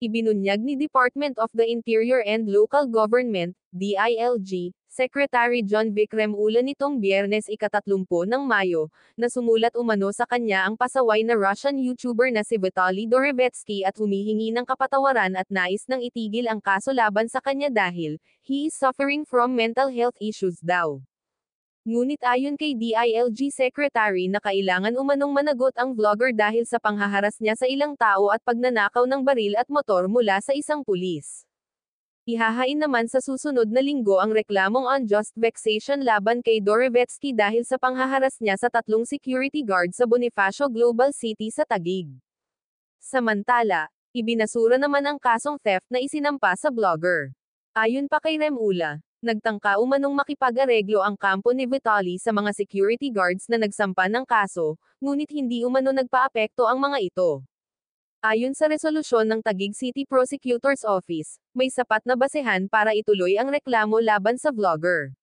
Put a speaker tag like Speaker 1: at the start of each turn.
Speaker 1: Ibinunyag ni Department of the Interior and Local Government, DILG, Secretary John Vic Remulla nitong Biyernes ika-30 ng Mayo, na sumulat umano sa kanya ang pasaway na Russian YouTuber na si Vitaly Dorevetsky at humihingi ng kapatawaran at nais nang itigil ang kaso laban sa kanya dahil, he is suffering from mental health issues daw. Ngunit ayon kay DILG Secretary na kailangan umanong managot ang vlogger dahil sa panghaharas niya sa ilang tao at pagnanakaw ng baril at motor mula sa isang pulis. Ihahain naman sa susunod na linggo ang reklamong unjust vexation laban kay Dorevetsky dahil sa panghaharas niya sa 3 security guard sa Bonifacio Global City sa Taguig. Samantala, ibinasura naman ang kasong theft na isinampa sa blogger. Ayon pa kay Remulla, nagtangka umanong makipag-areglo ang kampo ni Vitaly sa mga security guards na nagsampa ng kaso, ngunit hindi umano nagpaapekto ang mga ito. Ayon sa resolusyon ng Taguig City Prosecutor's Office, may sapat na basehan para ituloy ang reklamo laban sa vlogger.